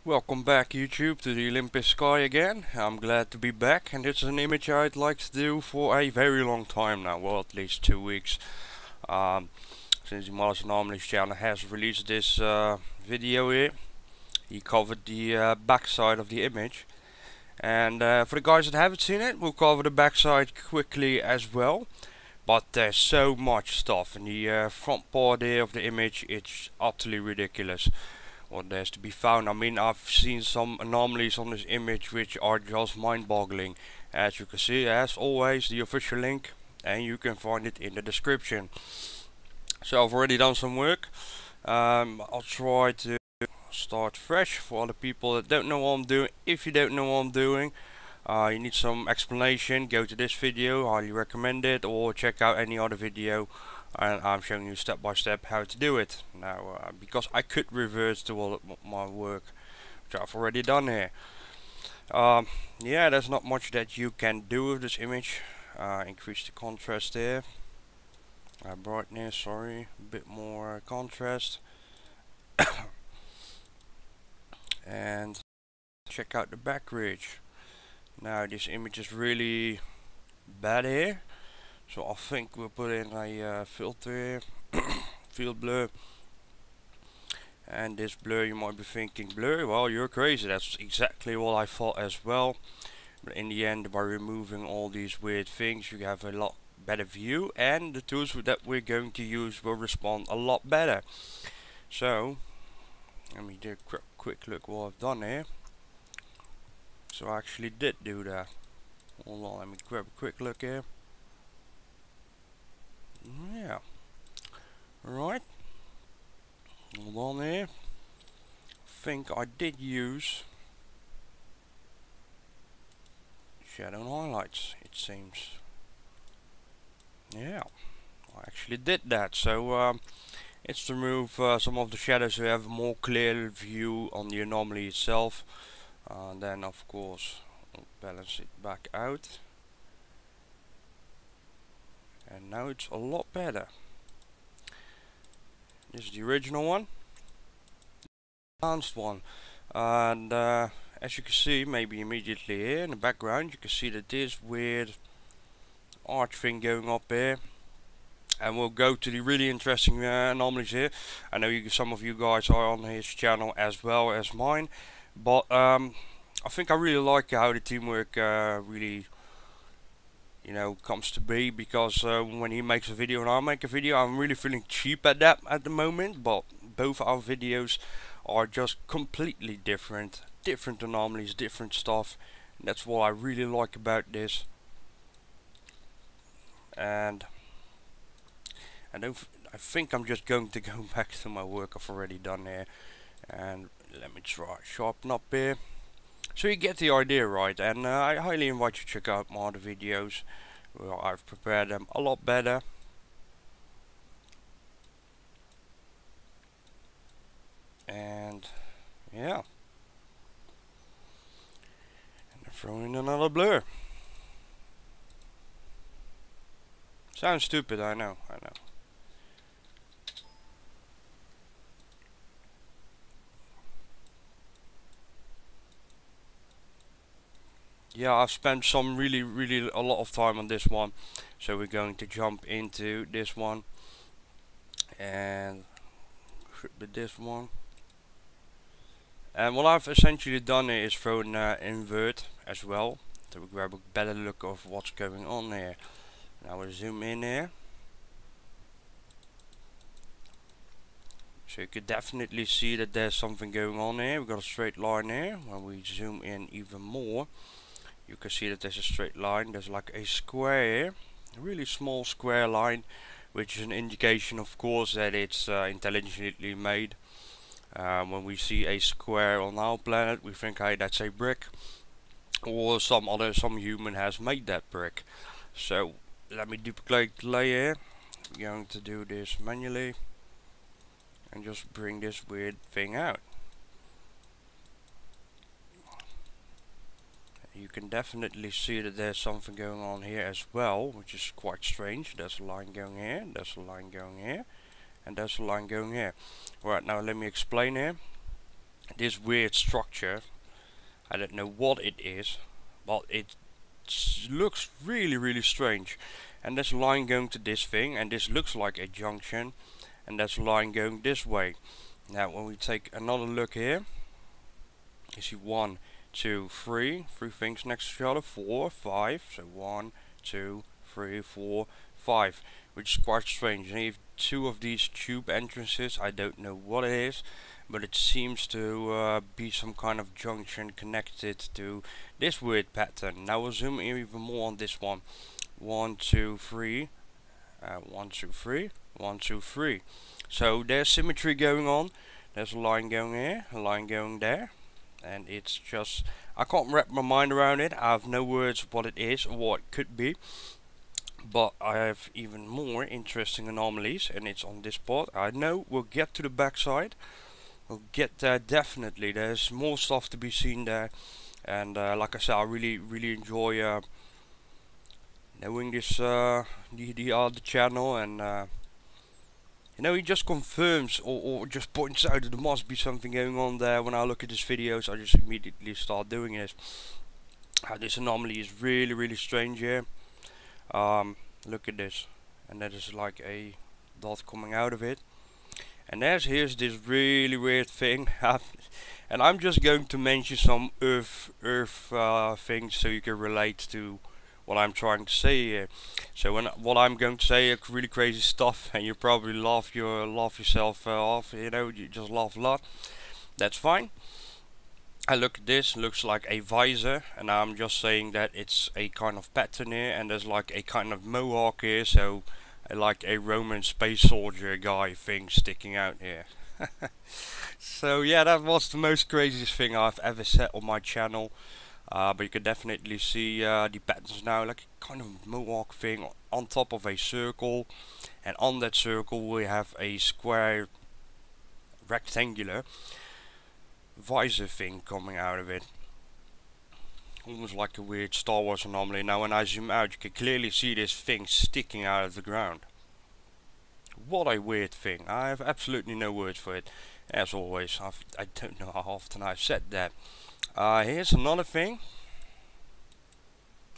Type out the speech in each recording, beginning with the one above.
Welcome back YouTube to the Olympus sky again. I'm glad to be back, and this is an image I'd like to do for a very long time now, well at least 2 weeks. Um, since the Anomalies channel has released this video here. He covered the backside of the image, and for the guys that haven't seen it, we'll cover the backside quickly as well. But there's so much stuff in the front part here of the image, it's utterly ridiculous what there's to be found. I mean, I've seen some anomalies on this image which are just mind-boggling. As you can see, as always, the official link, and you can find it in the description. So I've already done some work. I'll try to start fresh for other people that don't know what I'm doing. If you don't know what I'm doing, you need some explanation, go to this video, highly recommend it, or check out any other video, and I'm showing you step by step how to do it. Now, because I could reverse to all of my work, which I've already done here. Yeah, there's not much that you can do with this image. Increase the contrast there. Brightness, sorry, a bit more contrast. And check out the back ridge. Now this image is really bad here, so I think we'll put in a filter here, field blur. And this blur, you might be thinking, blur? Well, you're crazy. That's exactly what I thought as well. But in the end, by removing all these weird things, you have a lot better view, and the tools that we're going to use will respond a lot better. So let me do a quick look what I've done here. So I actually did do that. Hold on, let me grab a quick look here. Yeah. Right. Hold on here. I think I did use shadow and highlights, it seems. Yeah, I actually did that. So it's to remove some of the shadows so you have a more clear view on the anomaly itself. Then of course I'll balance it back out, and now it's a lot better. This is the original one, enhanced one, and as you can see, maybe immediately here in the background, you can see that this weird arch thing going up here. And we'll go to the really interesting anomalies here. I know some of you guys are on his channel as well as mine, but I think I really like how the teamwork really, comes to be, because when he makes a video and I make a video, I'm really feeling cheap at that at the moment. But both our videos are just completely different anomalies, different stuff, and that's what I really like about this. And I think I'm just going to go back to my work I've already done here, and let me try sharpen up here, so you get the idea, right? And I highly invite you to check out my other videos where I've prepared them a lot better. And yeah, and throw in another blur. Sounds stupid, I know. Yeah, I've spent some really a lot of time on this one, so we're going to jump into this one and with this one. And what I've essentially done here is thrown invert as well, to grab a better look of what's going on here. Now we'll zoom in here, so you could definitely see that there's something going on here. We've got a straight line here. When we zoom in even more, you can see that there's a straight line. There's like a square here, a really small square line, which is an indication, of course, that it's intelligently made. When we see a square on our planet, we think, hey, that's a brick, or some human has made that brick. So let me duplicate the layer. We're going to do this manually and just bring this weird thing out. You can definitely see that there's something going on here as well, which is quite strange. There's a line going here, there's a line going here, and there's a line going here. Right, now let me explain here. this weird structure. I don't know what it is, but it looks really strange. And there's a line going to this thing, and this looks like a junction, and there's a line going this way. Now when we take another look here, you see 1, 2, 3 things next to each other, 4, 5, so 1, 2, 3, 4, 5, which is quite strange. And you have 2 of these tube entrances. I don't know what it is, but it seems to be some kind of junction connected to this weird pattern. Now we'll zoom in even more on this one. 1, 2, 3, 1, 2, 3, 1, 2, 3. So there's symmetry going on. There's a line going here, a line going there, and it's just, I can't wrap my mind around it. I have no words what it is or what it could be. But I have even more interesting anomalies, and it's on this part. I know we'll get to the backside. We'll get there definitely. There's more stuff to be seen there, and like I said, I really enjoy knowing this the other channel, and you know, he just confirms or just points out that there must be something going on there. When I look at his videos, I just immediately start doing it. This anomaly is really strange here. Look at this, and that is like a dot coming out of it, and here's this really weird thing. And I'm just going to mention some earth things so you can relate to what I'm trying to say here. So what I'm going to say is really crazy stuff, and you probably laugh yourself off. You know, you just laugh a lot. That's fine. I look at this, looks like a visor, and I'm just saying that it's a kind of pattern here, and there's like a kind of mohawk here, so like a Roman space soldier guy thing sticking out here. So yeah, that was the most craziest thing I've ever said on my channel. But you can definitely see the patterns now, like a kind of mohawk thing on top of a circle, and on that circle we have a square rectangular visor thing coming out of it, almost like a weird Star Wars anomaly. Now when I zoom out, you can clearly see this thing sticking out of the ground. What a weird thing. I have absolutely no words for it. As always, I don't know how often I've said that. Here's another thing,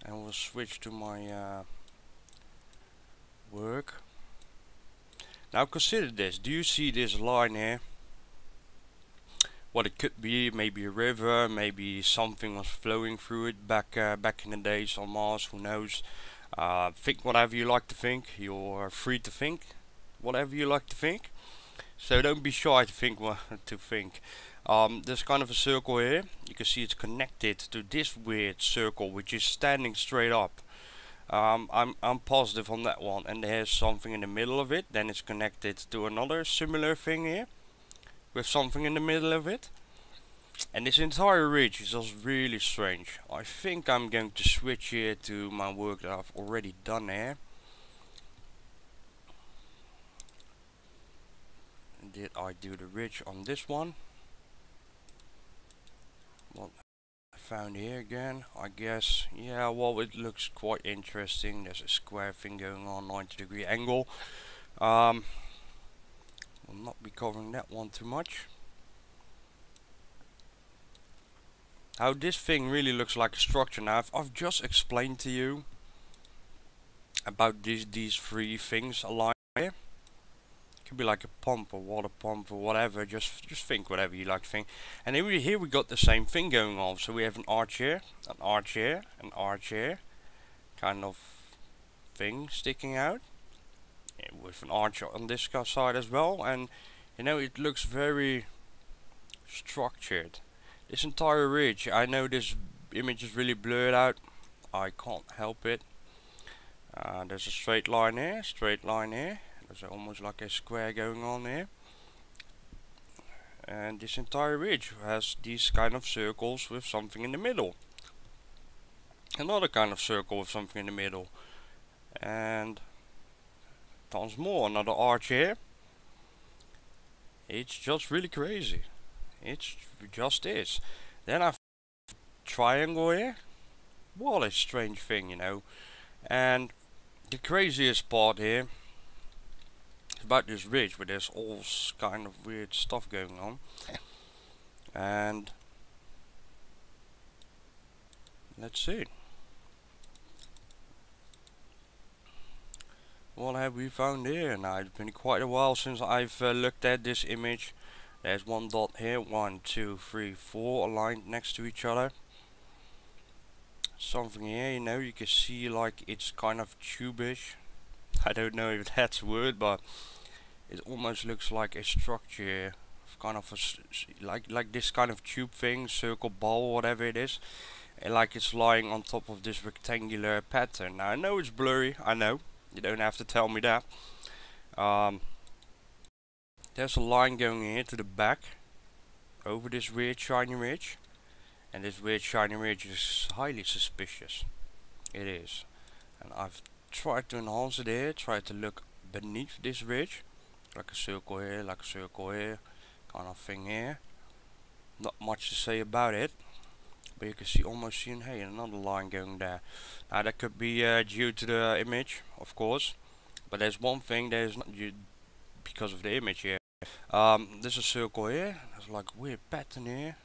and we'll switch to my work. Now consider this. Do you see this line here? What it could be, maybe a river, maybe something was flowing through it back in the days on Mars, who knows. Think whatever you like to think. You're free to think whatever you like to think, so don't be shy to think what to think. There's kind of a circle here. You can see it's connected to this weird circle which is standing straight up. I'm positive on that one, and there's something in the middle of it. Then it's connected to another similar thing here with something in the middle of it, and this entire ridge is just really strange. I think I'm going to switch here to my work that I've already done here. Did I do the ridge on this one? What I found here again, I guess. Yeah, well, it looks quite interesting. There's a square thing going on, 90-degree angle. Will not be covering that one too much. How this thing really looks like a structure. Now I've just explained to you about these three things aligned here. Could be like a pump or water pump or whatever. Just think whatever you like to think. And here we got the same thing going on. So we have an arch here, an arch here, an arch here, kind of thing sticking out, with an arch on this side as well. And you know, it looks very structured. This entire ridge, I know this image is really blurred out, I can't help it. There's a straight line here, straight line here. There's almost like a square going on here. And this entire ridge has these kind of circles with something in the middle. Another kind of circle with something in the middle. And tons more, another arch here. It's just really crazy. It just is. Then I've triangle here. What a strange thing, you know. And the craziest part here is about this ridge where there's all kind of weird stuff going on. And let's see. What have we found here? Now it's been quite a while since I've looked at this image. There's one dot here, 1, 2, 3, 4 aligned next to each other. Something here, you know, you can see like it's kind of tubish. I don't know if that's a word, but it almost looks like a structure, kind of like this kind of tube thing, circle, ball, whatever it is, and like it's lying on top of this rectangular pattern. Now I know it's blurry, I know, you don't have to tell me that. There's a line going here to the back over this weird shiny ridge, and this weird shiny ridge is highly suspicious. It is, and I've tried to enhance it here, tried to look beneath this ridge, like a circle here, like a circle here, kind of thing here. Not much to say about it, but you can see almost seeing, hey, another line going there. Now that could be due to the image, of course, but there's one thing there's not due because of the image here. There's a circle here, there's like a weird pattern here.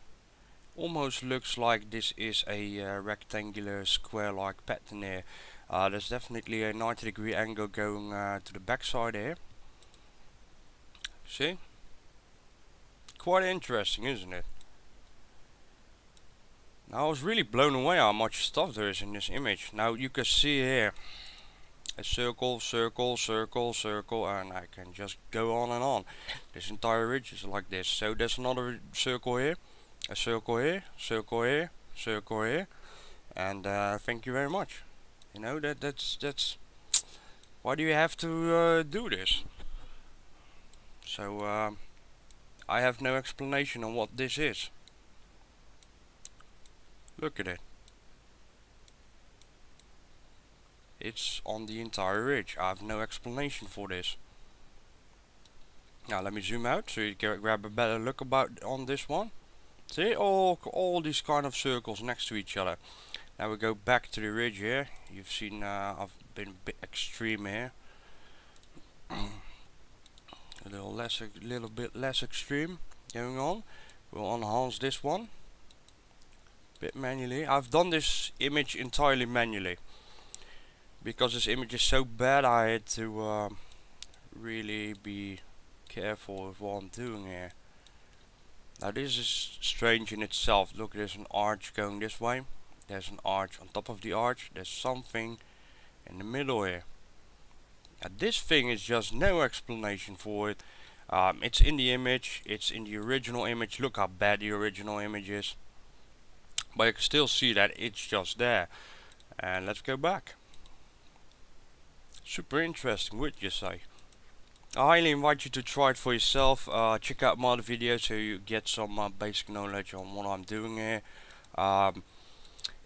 Almost looks like this is a rectangular square like pattern here. There's definitely a 90-degree angle going to the back side here. See? Quite interesting, isn't it? Now I was really blown away how much stuff there is in this image. Now you can see here a circle, circle, circle, circle, and I can just go on and on. This entire ridge is like this. So there's another circle here, a circle here, circle here, circle here, and thank you very much. You know, that's why do you have to do this? So I have no explanation on what this is. Look at it. It's on the entire ridge. I have no explanation for this. Now let me zoom out so you can grab a better look about on this one. See, all these kind of circles next to each other. Now we go back to the ridge here. You've seen I've been a bit extreme here. A little bit less extreme going on. We'll enhance this one a bit manually. I've done this image entirely manually because this image is so bad. I had to really be careful with what I'm doing here. Now this is strange in itself. Look, there's an arch going this way. There's an arch on top of the arch. There's something in the middle here. Now this thing is just no explanation for it. It's in the image. It's in the original image. Look how bad the original image is. But you can still see that it's just there. And let's go back. Super interesting, would you say? I highly invite you to try it for yourself. Check out my other videos so you get some basic knowledge on what I'm doing here.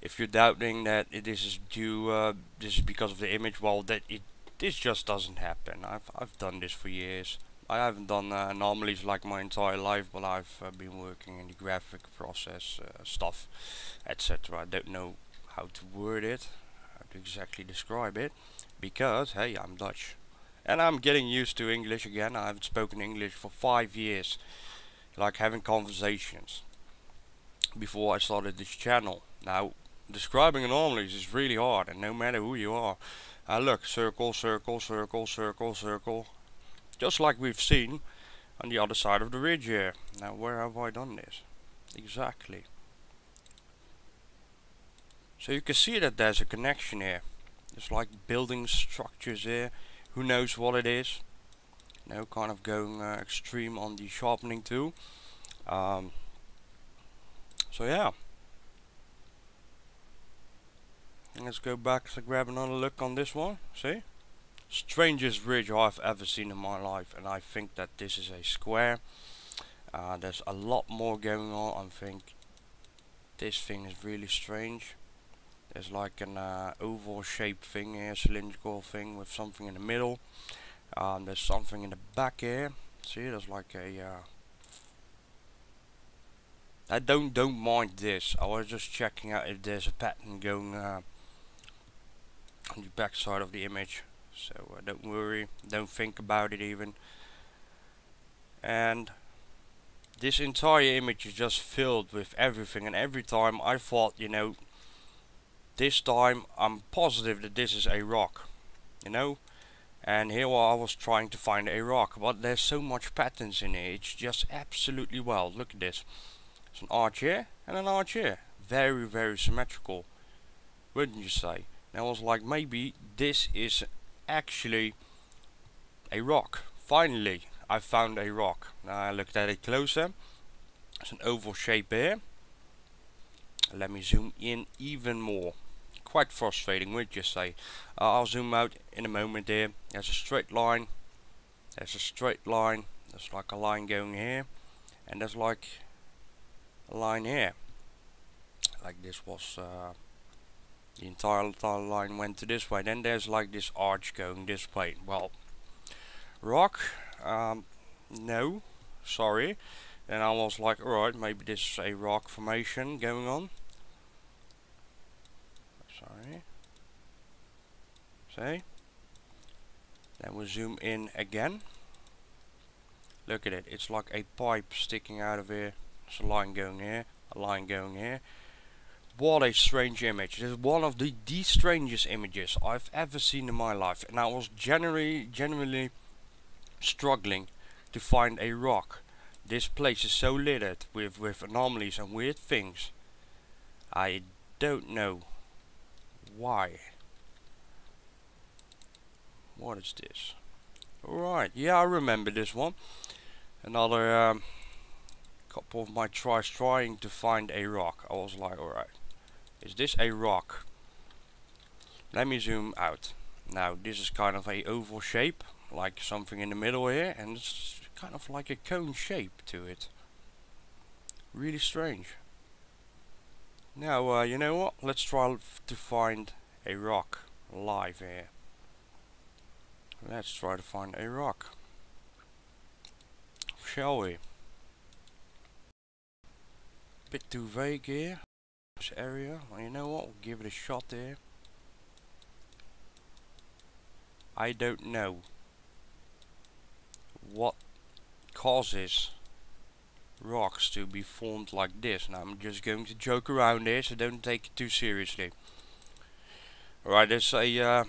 If you're doubting that this is due, this is because of the image, well, this just doesn't happen. I've done this for years. I haven't done anomalies like my entire life, but I've been working in the graphic process stuff, etc. I don't know how to word it, how to exactly describe it, because hey, I'm Dutch. And I'm getting used to English again. I haven't spoken English for 5 years. Like having conversations. Before I started this channel. Now, describing anomalies is really hard. And no matter who you are. Look, circle, circle, circle, circle, circle. Just like we've seen on the other side of the ridge here. Now, where have I done this? Exactly. So you can see that there's a connection here. There's like building structures here. Who knows what it is? You know, kind of going extreme on the sharpening too. So yeah. And let's go back to grab another look on this one. See? Strangest ridge I've ever seen in my life, and I think that this is a square. There's a lot more going on. I think this thing is really strange. There's like an oval shaped thing here, cylindrical thing with something in the middle. There's something in the back here. See, there's like a. I don't mind this. I was just checking out if there's a pattern going on the back side of the image. So don't worry, don't think about it even. And this entire image is just filled with everything, and every time I thought, you know, this time I'm positive that this is a rock, you know. And here I was trying to find a rock, but there's so much patterns in it, it's just absolutely wild. Look at this. It's an arch here and an arch here. Very, very symmetrical, wouldn't you say? And I was like, maybe this is actually a rock. Finally, I found a rock. Now I looked at it closer. It's an oval shape here. Let me zoom in even more. Quite frustrating, wouldn't you say? I'll zoom out in a moment here. There's a straight line. There's a straight line. There's like a line going here. And there's like a line here. Like this was the entire line went to this way. Then there's like this arch going this way. Well, rock? No, sorry. Then I was like, alright, maybe this is a rock formation going on. Sorry. See? Then we zoom in again. Look at it, it's like a pipe sticking out of here. There's a line going here, a line going here. What a strange image. This is one of the strangest images I've ever seen in my life. And I was genuinely struggling to find a rock. This place is so littered with anomalies and weird things. I don't know why. What is this? Alright, yeah, I remember this one. Another couple of my tries trying to find a rock. I was like, alright, is this a rock? Let me zoom out. Now this is kind of a oval shape, like something in the middle here, and it's kind of like a cone shape to it. Really strange. Now you know what, let's try to find a rock live here. Let's try to find a rock, shall we? Bit too vague here, this area. Well, you know what, we'll give it a shot here. I don't know what causes rocks to be formed like this. Now I'm just going to joke around here, so don't take it too seriously. Alright, there's a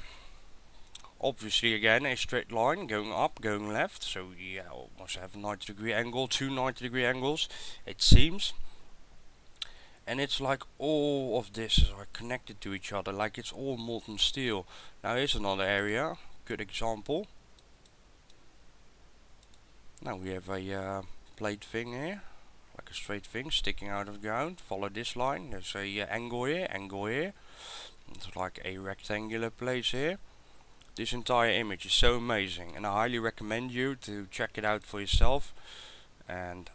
obviously again a straight line going up, going left, so yeah, almost have a 90-degree angle, two 90-degree angles it seems. And it's like all of this is like connected to each other, like it's all molten steel. Now here's another area, good example. Now we have a plate thing here, like a straight thing sticking out of the ground. Follow this line, there's a angle here, angle here. It's like a rectangular place here. This entire image is so amazing, and I highly recommend you to check it out for yourself. And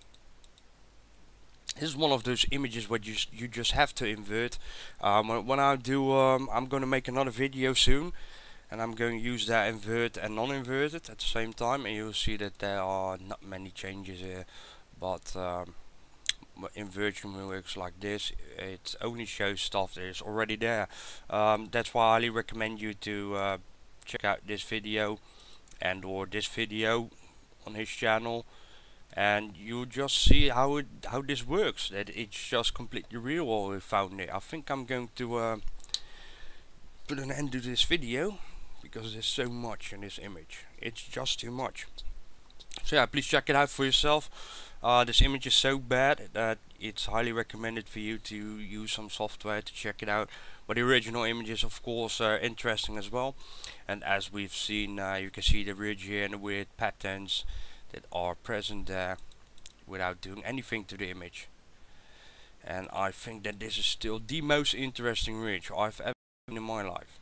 this is one of those images where you just have to invert. When I do, I'm going to make another video soon, and I'm going to use that invert and non-inverted at the same time, and you'll see that there are not many changes here. But inversion works like this. It only shows stuff that is already there. That's why I highly recommend you to check out this video and or this video on his channel, and you'll just see how this works, that it's just completely real what we found it. I think I'm going to put an end to this video because there's so much in this image. It's just too much. So yeah, please check it out for yourself. This image is so bad that it's highly recommended for you to use some software to check it out. But the original image is of course interesting as well. And as we've seen, you can see the ridge here and the weird patterns that are present there without doing anything to the image. And I think that this is still the most interesting ridge I've ever seen in my life.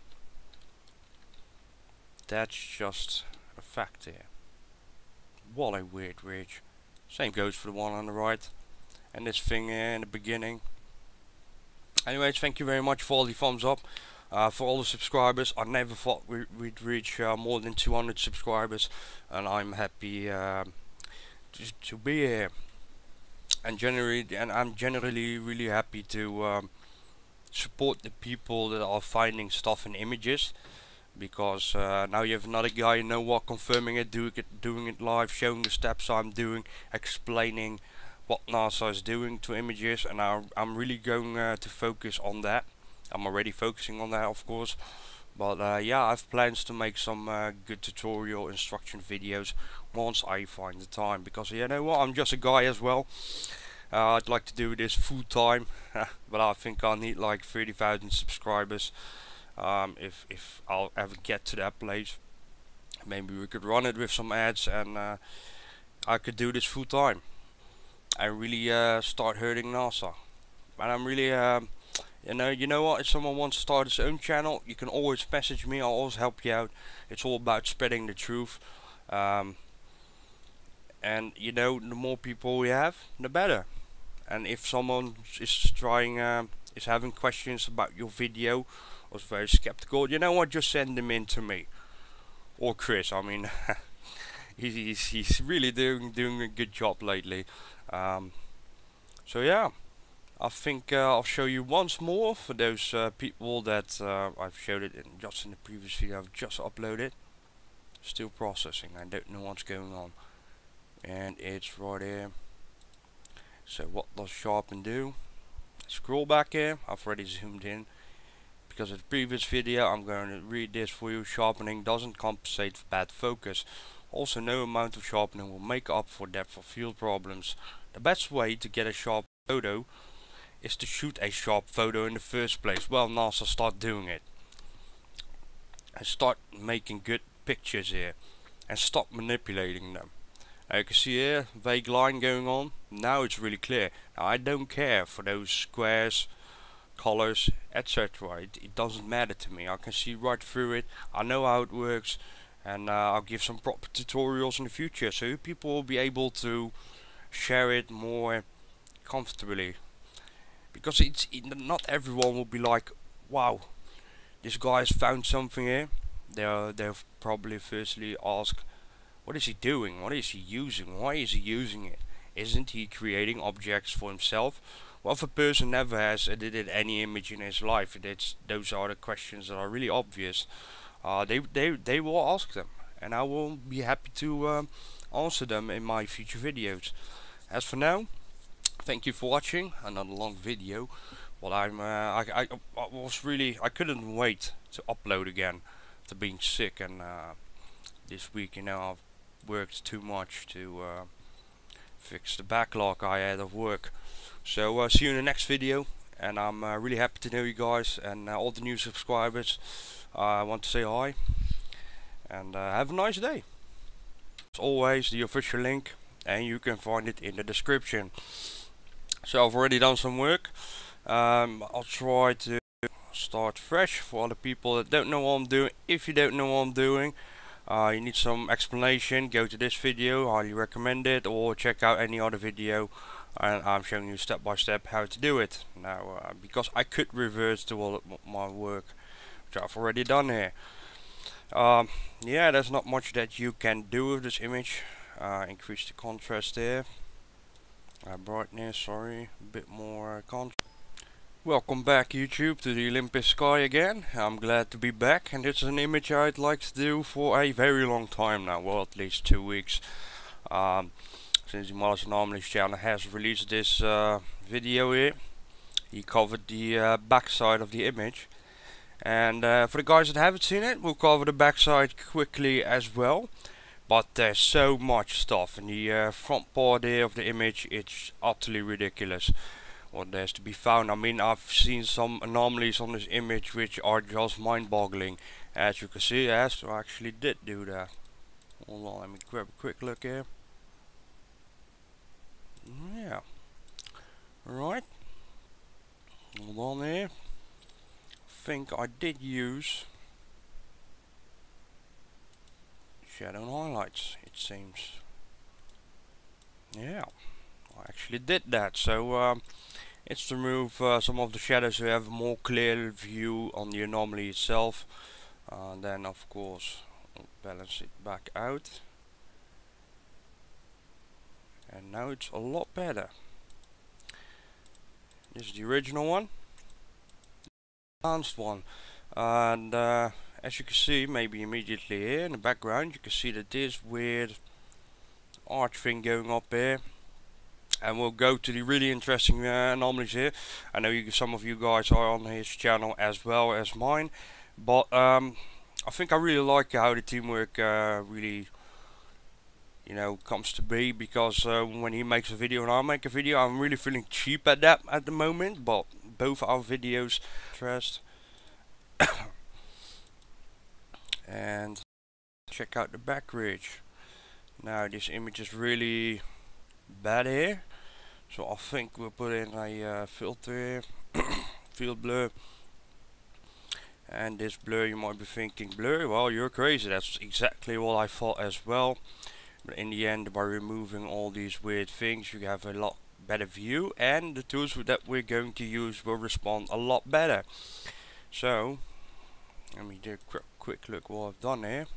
That's just a fact here. What a weird ridge. Same goes for the one on the right. And this thing here in the beginning. Anyways, thank you very much for all the thumbs up. For all the subscribers. I never thought we'd reach more than 200 subscribers. And I'm happy to be here. And I'm generally really happy to support the people that are finding stuff in images. Because now you have another guy, you know what, confirming it, doing it live, showing the steps I'm doing, explaining what NASA is doing to images, and I'm really going to focus on that. I'm already focusing on that, of course, but yeah, I have plans to make some good tutorial instruction videos once I find the time, because you know what, I'm just a guy as well. I'd like to do this full time, but I think I'll need like 30,000 subscribers if I'll ever get to that place. Maybe we could run it with some ads, and I could do this full time. I really start hurting NASA, and I'm really you know what? If someone wants to start his own channel, you can always message me. I'll always help you out. It's all about spreading the truth, um, and you know, the more people we have, the better. And if someone is trying, is having questions about your video, or is very skeptical, you know what? Just send them in to me or Chris. I mean, he's really doing a good job lately. Um, so yeah. I think I'll show you once more for those people that I've showed it just in the previous video I've just uploaded. Still processing, I don't know what's going on. And it's right here. So what does sharpen do? Scroll back here, I've already zoomed in. Because of the previous video, I'm going to read this for you. Sharpening doesn't compensate for bad focus. Also, no amount of sharpening will make up for depth of field problems. The best way to get a sharp photo is to shoot a sharp photo in the first place. Well, NASA, start doing it. And start making good pictures here. And stop manipulating them. You can see here, vague line going on. Now it's really clear. Now, I don't care for those squares, colors, etc. It doesn't matter to me. I can see right through it. I know how it works. And I'll give some proper tutorials in the future. So people will be able to share it more comfortably. Because not everyone will be like, wow, this guy's found something here. They'll probably firstly ask, what is he doing? What is he using? Why is he using it? Isn't he creating objects for himself? Well, if a person never has edited any image in his life, those are the questions that are really obvious. They will ask them, and I will be happy to answer them in my future videos. As for now, thank you for watching another long video. Well, I couldn't wait to upload again after being sick, and this week, you know, I've worked too much to fix the backlog I had of work. So see you in the next video, and I'm really happy to know you guys and all the new subscribers. I want to say hi, and have a nice day. As always, the official link, and you can find it in the description. So I've already done some work. I'll try to start fresh for other people that don't know what I'm doing. If you don't know what I'm doing, you need some explanation, go to this video, highly recommend it, or check out any other video, and I'm showing you step by step how to do it. Now, because I could revert to all of my work, which I've already done here. Yeah, there's not much that you can do with this image. Increase the contrast there. Brightness, sorry, a bit more contrast. Welcome back, YouTube, to the Olympus sky again. I'm glad to be back, and this is an image I'd like to do for a very long time now, well, at least 2 weeks. Since the Anomalies channel has released this video here, he covered the backside of the image. And for the guys that haven't seen it, we'll cover the backside quickly as well. But there's so much stuff in the front part here of the image. It's utterly ridiculous what there's to be found. I mean, I've seen some anomalies on this image which are just mind-boggling. As you can see, Astro actually did do that. Hold on, let me grab a quick look here. Yeah. Right. Hold on here. I think I did use shadow and highlights, it seems. Yeah, I actually did that. So it's to remove some of the shadows to have a more clear view on the anomaly itself. Then of course I'll balance it back out, and now it's a lot better. This is the original one, enhanced one, and as you can see, maybe immediately here in the background, you can see that this weird arch thing going up here. and we'll go to the really interesting anomalies here. I know some of you guys are on his channel as well as mine, but I think I really like how the teamwork really, comes to be, because when he makes a video and I make a video, I'm really feeling cheap at that at the moment. But both our videos interest. And check out the back ridge. Now this image is really bad here, so I think we'll put in a filter here, field blur. And this blur, you might be thinking, blur? Well, you're crazy. That's exactly what I thought as well. But in the end, by removing all these weird things, you have a lot better view, and the tools that we're going to use will respond a lot better. So let me do a quick look what I've done here.